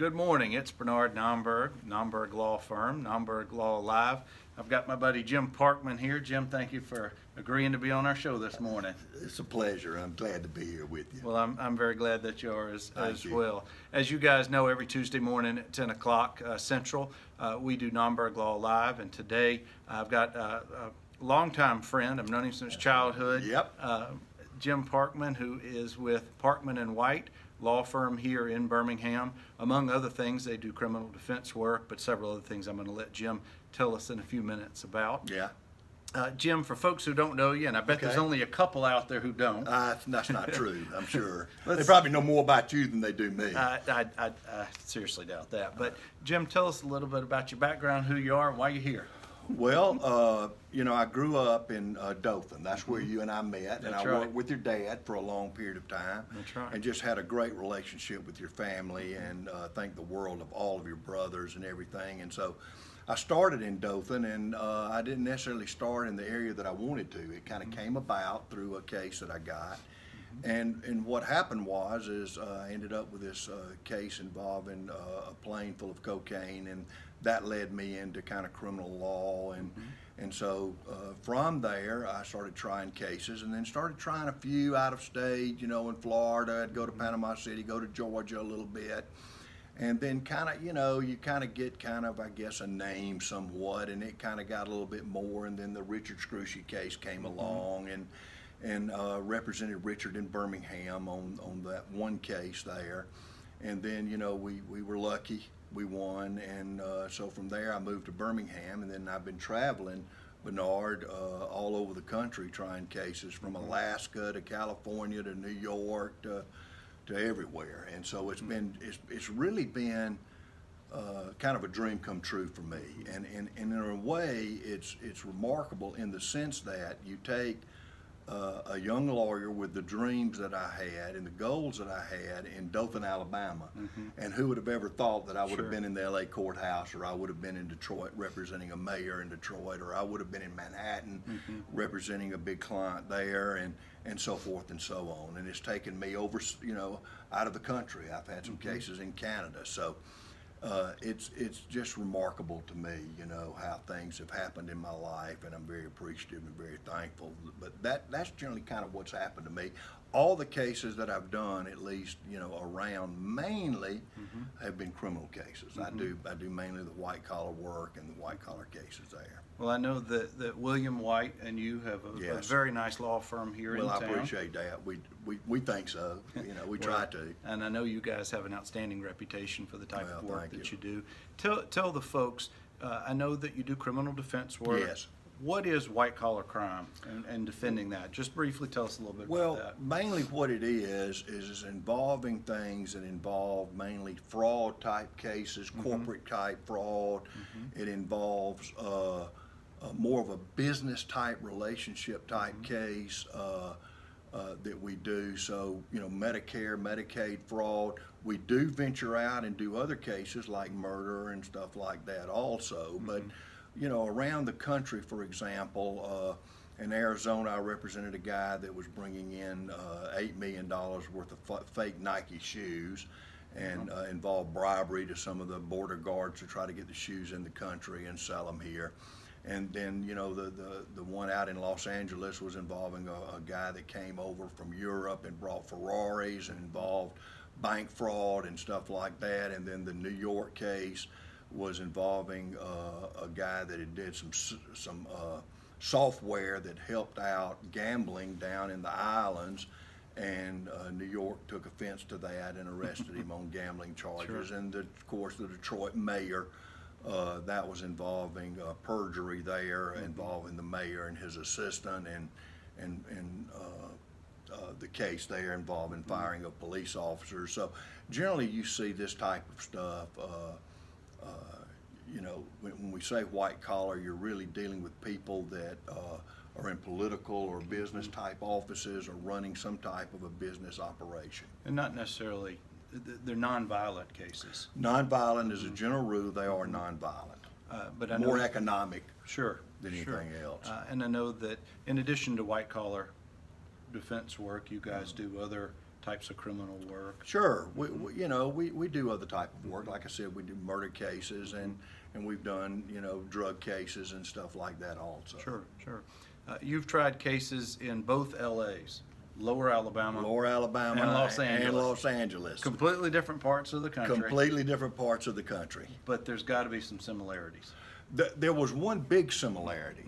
Good morning. It's Bernard Nomberg, Nomberg Law Firm, Nomberg Law Live. I've got my buddy Jim Parkman here. Jim, thank you for agreeing to be on our show this morning. It's a pleasure. I'm glad to be here with you. Well, I'm very glad that you are as you. well. As you guys know, every Tuesday morning at 10 o'clock Central, we do Nomberg Law Live, and today I've got a longtime friend. I've known him since childhood. Yep. Jim Parkman, who is with Parkman White law firm here in Birmingham. Among other things, they do criminal defense work, but several other things I'm going to let Jim tell us in a few minutes about. Yeah. Jim, for folks who don't know you, and I bet there's only a couple out there who don't. That's not true, I'm sure. They probably know more about you than they do me. I seriously doubt that. But Jim, tell us a little bit about your background, who you are, and why you're here. Well, I grew up in Dothan. That's where you and I met, and I right. worked with your dad for a long period of time. That's right. And just had a great relationship with your family, and think the world of all of your brothers and everything. And so I started in Dothan, and I didn't necessarily start in the area that I wanted to. It kind of came about through a case that I got. And what happened is I ended up with this case involving a plane full of cocaine, and that led me into kind of criminal law. And so from there, I started trying cases, and then started trying a few out of state, in Florida. I'd go to Panama City, go to Georgia a little bit. And then kind of, you kind of get I guess, a name somewhat, and it kind of got a little bit more. And then the Richard Scrushy case came along, and represented Richard in Birmingham on that one case there. And then, we were lucky. We won, and so from there I moved to Birmingham, and then I've been traveling, Bernard, all over the country trying cases, from Alaska to California to New York to everywhere. And so it's really been kind of a dream come true for me. And in a way, it's remarkable in the sense that you take a young lawyer with the dreams that I had and the goals that I had in Dothan, Alabama. And who would have ever thought that I would have been in the LA courthouse, or I would have been in Detroit representing a mayor in Detroit, or I would have been in Manhattan representing a big client there, and so forth and so on. And it's taken me over, out of the country. I've had some cases in Canada. So it's just remarkable to me, how things have happened in my life, and I'm very appreciative and very thankful. But that's generally kind of what's happened to me. All the cases that I've done, at least, around, mainly have been criminal cases. I do mainly the white collar work and the white collar cases there. Well, I know that William White and you have a very nice law firm here in town. Well, I appreciate that. We think so. We try to. And I know you guys have an outstanding reputation for the type of work that you do. Tell the folks, I know that you do criminal defense work. Yes. What is white collar crime and defending that? Just briefly tell us a little bit about that. Well, mainly what it is involving things that involve mainly fraud type cases, corporate type fraud. It involves more of a business type relationship type case that we do. So, Medicare, Medicaid fraud. We do venture out and do other cases like murder and stuff like that also. But, around the country, for example, in Arizona, I represented a guy that was bringing in $8 million worth of fake Nike shoes, and involved bribery to some of the border guards to try to get the shoes in the country and sell them here. And then, the one out in Los Angeles was involving a guy that came over from Europe and brought Ferraris, and involved bank fraud and stuff like that. And then the New York case was involving a guy that had did some software that helped out gambling down in the islands. And New York took offense to that and arrested him on gambling charges. Sure. And of course, the Detroit mayor, that was involving perjury there, involving the mayor and his assistant, and the case there involving firing of police officers. So generally, you see this type of stuff. When we say white collar, you're really dealing with people that are in political or business type offices, or running some type of a business operation. And not necessarily, they're nonviolent cases. Nonviolent as a general rule, they are nonviolent. But I know more economic than anything else. And I know that in addition to white collar defense work, you guys do other types of criminal work? Sure, you know, we do other type of work. Like I said, we do murder cases, and we've done, you know, drug cases and stuff like that also. Sure, sure. You've tried cases in both LAs, Lower Alabama, And Los Angeles. And Los Angeles. Completely different parts of the country. Completely different parts of the country. But there's got to be some similarities. There was one big similarity,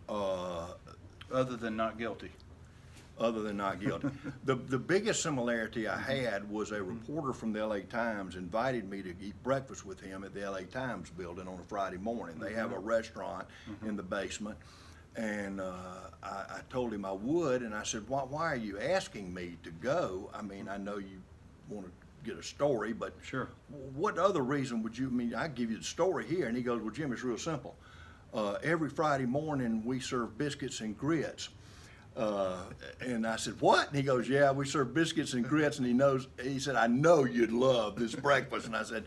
Other than not guilty. other than not guilty. The biggest similarity I had was a reporter from the LA Times invited me to eat breakfast with him at the LA Times building on a Friday morning. They have a restaurant in the basement, and I told him I would, and I said, why are you asking me to go? I mean, I know you want to get a story, but Sure. what other reason would you, I mean, I give you the story here. And he goes, well, Jim, it's real simple. Every Friday morning we serve biscuits and grits. And I said, what? And he goes, yeah, we serve biscuits and grits. And he said, I know you'd love this breakfast. And I said,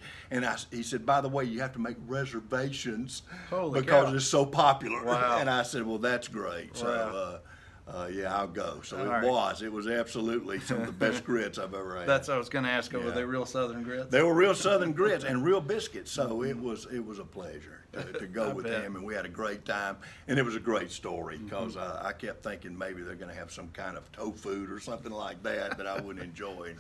he said, by the way, you have to make reservations Holy because cow. it's so popular. Wow. And I said, well, that's great. So, Wow. yeah, I'll go. So All right. it was absolutely some of the best grits I've ever had. That's what I was going to ask. Were Yeah. they real Southern grits? They were real Southern grits and real biscuits, so it was a pleasure to go I with bet. them, and we had a great time, and it was a great story because I kept thinking maybe they're going to have some kind of tofu or something like that I wouldn't enjoy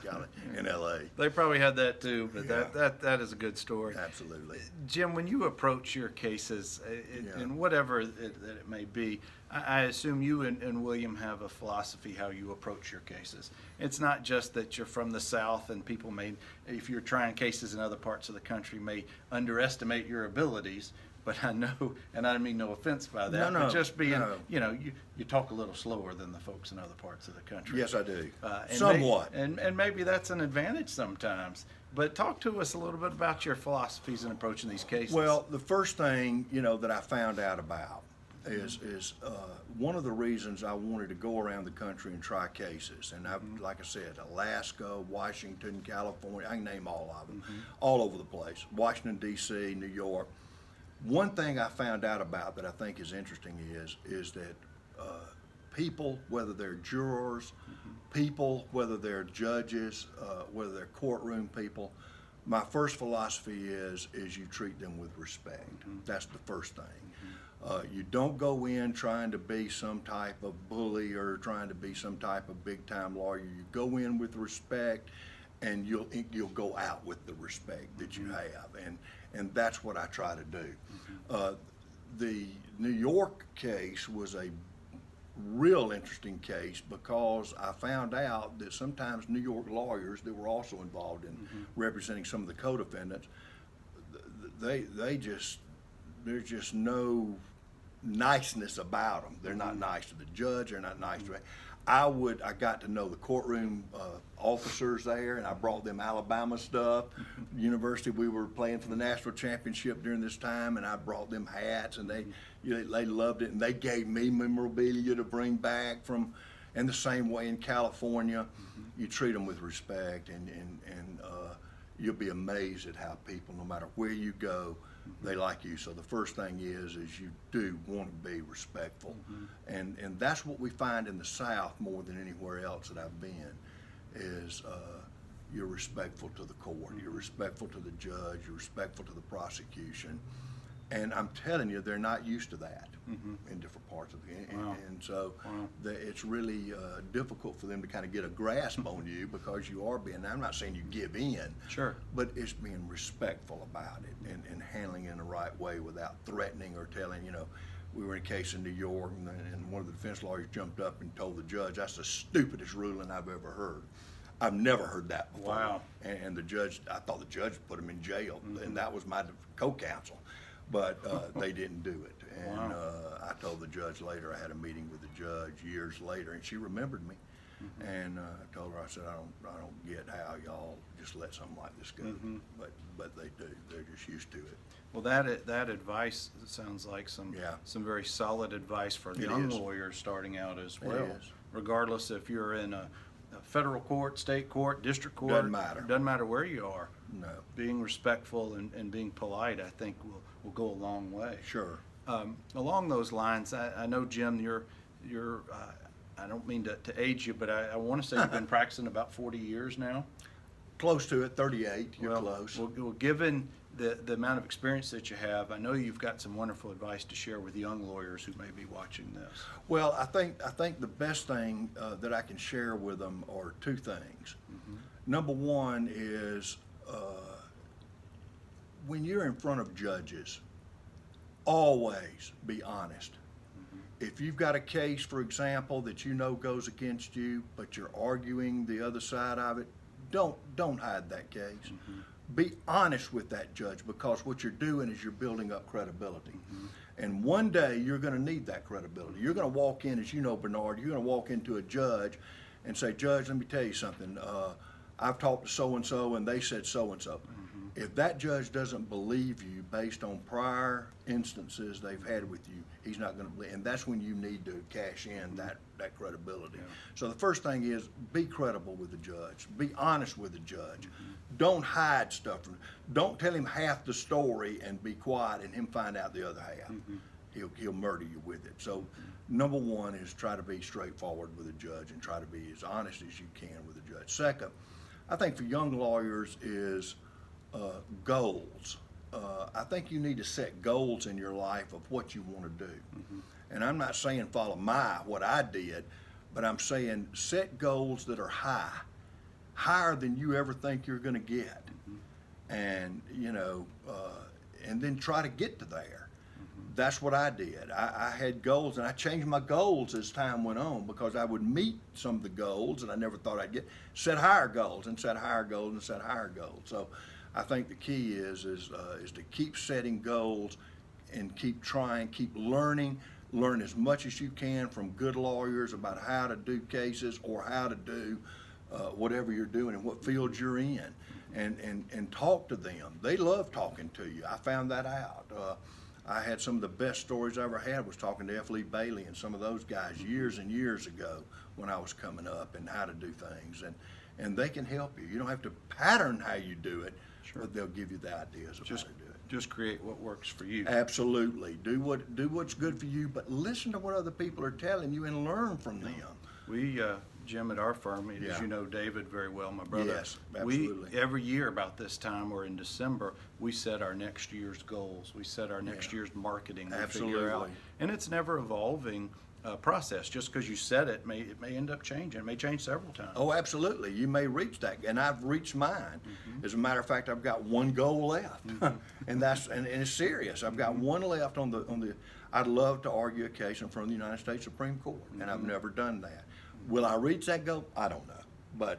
in LA. They probably had that too, but Yeah. that is a good story. Absolutely. Jim, when you approach your cases, Yeah. and whatever that it may be, I assume you and William have a philosophy how you approach your cases. It's not just that you're from the South and people may, if you're trying cases in other parts of the country, may underestimate your abilities. But I know, and I mean no offense by that, No, but just being, no. you know, you talk a little slower than the folks in other parts of the country. Yes, I do. And Somewhat. and maybe that's an advantage sometimes. But talk to us a little bit about your philosophies in approaching these cases. Well, the first thing, you know, that I found out about is one of the reasons I wanted to go around the country and try cases. And like I said, Alaska, Washington, California, I can name all of them, all over the place. Washington, D.C., New York. One thing I found out about that I think is interesting is that people, whether they're jurors, people, whether they're judges, whether they're courtroom people, my first philosophy is you treat them with respect. That's the first thing. You don't go in trying to be some type of bully or trying to be some type of big time lawyer. You go in with respect, and you'll go out with the respect that you have, and that's what I try to do. The New York case was a real interesting case because I found out that sometimes New York lawyers that were also involved in representing some of the co-defendants, there's just no niceness about them. They're not nice to the judge. They're not nice to. I got to know the courtroom officers there, and I brought them Alabama stuff. University, we were playing for the national championship during this time, and I brought them hats, and they loved it, and they gave me memorabilia to bring back from. And the same way in California, you treat them with respect, and you'll be amazed at how people, no matter where you go, they like you. So the first thing is you do want to be respectful, and that's what we find in the South more than anywhere else that I've been, is you're respectful to the court, you're respectful to the judge, you're respectful to the prosecution, and I'm telling you, they're not used to that in different parts of the, Wow. and so Wow. it's really difficult for them to kind of get a grasp on you because you are being. I'm not saying you give in, Sure. but it's being respectful about it and handling it in the right way without threatening or telling, we were in a case in New York and one of the defense lawyers jumped up and told the judge, that's the stupidest ruling I've ever heard. I've never heard that before. Wow. And the judge, I thought the judge put him in jail, and that was my co-counsel, but they didn't do it. And Wow. I told the judge later, I had a meeting with the judge years later, and she remembered me. And I told her, I said, I don't get how y'all just let something like this go, but they do. They're just used to it. Well, that advice sounds like some very solid advice for It young is. lawyers starting out as It well. is. Regardless if you're in a federal court, state court, district court, Doesn't matter. Doesn't matter where you are. No, Being respectful and being polite, I think, will go a long way. sure. Along those lines, I know, Jim, you're I don't mean to age you, but I want to say you've been practicing about 40 years now. Close to it, 38, you're Well, close. Well, given the amount of experience that you have, I know you've got some wonderful advice to share with young lawyers who may be watching this. Well, I think the best thing that I can share with them are two things. Number one is when you're in front of judges, always be honest. If you've got a case, for example, that you know goes against you, but you're arguing the other side of it, don't hide that case. Be honest with that judge, because what you're doing is you're building up credibility. And one day you're going to need that credibility. You're going to walk in, as you know, Bernard, you're going to walk into a judge and say, Judge, let me tell you something. I've talked to so-and-so and they said so-and-so. If that judge doesn't believe you based on prior instances they've had with you, he's not going to believe. And that's when you need to cash in that credibility. Yeah. So the first thing is be credible with the judge. Be honest with the judge. Don't hide stuff. Don't tell him half the story and be quiet and him find out the other half. He'll murder you with it. So number one is try to be straightforward with the judge and try to be as honest as you can with the judge. Second, I think for young lawyers is goals. I think you need to set goals in your life of what you want to do. And I'm not saying follow what I did, but I'm saying set goals that are higher than you ever think you're going to get. And, and then try to get to there. That's what I did. I had goals, and I changed my goals as time went on, because I would meet some of the goals that I never thought I'd get, set higher goals and set higher goals and set higher goals. So I think the key is to keep setting goals and keep trying, keep learning. Learn as much as you can from good lawyers about how to do cases or how to do whatever you're doing and what field you're in, and talk to them. They love talking to you. I found that out. I had some of the best stories I ever had was talking to F. Lee Bailey and some of those guys years and years ago when I was coming up, and how to do things. And they can help you. You don't have to pattern how you do it, but they'll give you the ideas of how to do it. Just create what works for you. Absolutely. Do what's good for you, but listen to what other people are telling you and learn from them. We, Jim, at our firm, as Yeah. you know David very well, my brother. Yes, absolutely. We, every year about this time or in December, we set our next year's goals. We set our next year's marketing. We figure out, Absolutely. and it's an ever evolving process. Just because you set it, it may end up changing. It may change several times. Oh, absolutely. You may reach that, and I've reached mine. As a matter of fact, I've got one goal left, and it's serious. I've got one left on the. I'd love to argue a case in front of the United States Supreme Court, and I've never done that. Will I reach that goal? I don't know, but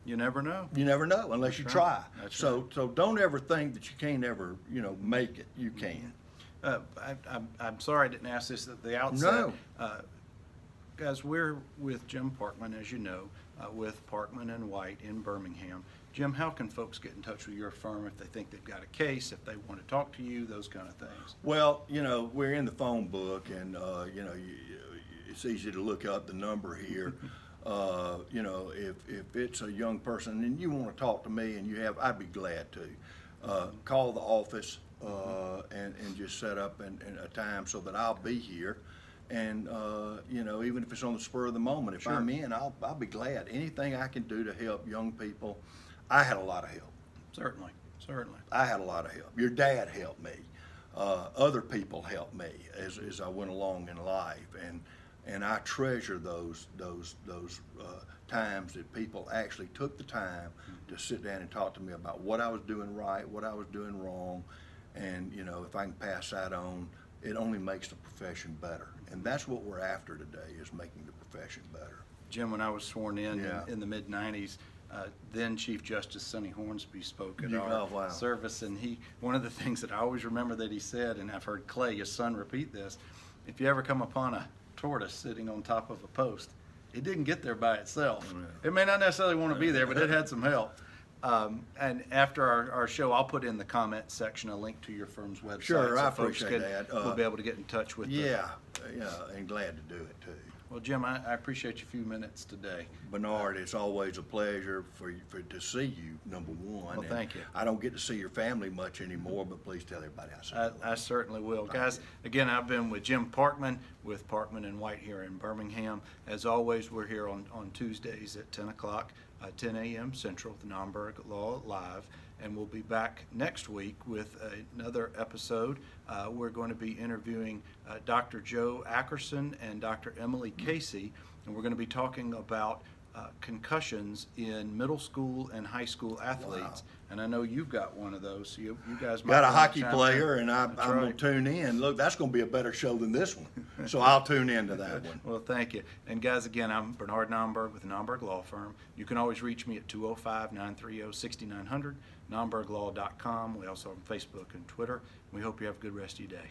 You never know. you never know unless you try. That's So don't ever think that you can't ever make it. You can. I'm sorry I didn't ask this at the outset. No. Guys, we're with Jim Parkman, as you know, with Parkman and White in Birmingham. Jim, how can folks get in touch with your firm if they think they've got a case, if they want to talk to you, those kind of things? Well, we're in the phone book, and it's easy to look up the number here. If it's a young person and you want to talk to me, and I'd be glad to call the office and just set up a time so that I'll be here. And even if it's on the spur of the moment, if I'm in, I'll be glad. Anything I can do to help young people. I had a lot of help. Certainly. I had a lot of help. Your dad helped me. Other people helped me as I went along in life, and I treasure those times that people actually took the time to sit down and talk to me about what I was doing right, what I was doing wrong, and if I can pass that on, it only makes the profession better. And that's what we're after today, is making the profession better. Jim, when I was sworn in Yeah. in the mid-'90s, then Chief Justice Sonny Hornsby spoke at Oh, our wow. service, and one of the things that I always remember that he said, and I've heard Clay, his son, repeat this: if you ever come upon a tortoise sitting on top of a post, it didn't get there by itself. It may not necessarily want to be there, but it had some help. And after our show, I'll put in the comment section a link to your firm's website. Sure, so I folks appreciate that. We'll be able to get in touch with you. Yeah, and glad to do it too. Well, Jim, I appreciate you a few minutes today. Bernard, it's always a pleasure to see you, number one. Well, thank you. I don't get to see your family much anymore, but please tell everybody I said hello. I certainly will. Thank Guys, you. again, I've been with Jim Parkman with Parkman and White here in Birmingham. As always, we're here on Tuesdays at 10 o'clock, 10 a.m. Central, the NOMBERG Law Live. And we'll be back next week with another episode. We're going to be interviewing Dr. Joe Ackerson and Dr. Emily Casey, and we're going to be talking about concussions in middle school and high school athletes. Wow. And I know you've got one of those, so you guys might Got a wanna hockey chime in. player, and I'm That's going right. to tune in. Look, that's going to be a better show than this one. So I'll tune into that one. Well, thank you. And guys, again, I'm Bernard Nomberg with the Nomberg Law Firm. You can always reach me at 205-930-6900, nomberglaw.com. We also have Facebook and Twitter. We hope you have a good rest of your day.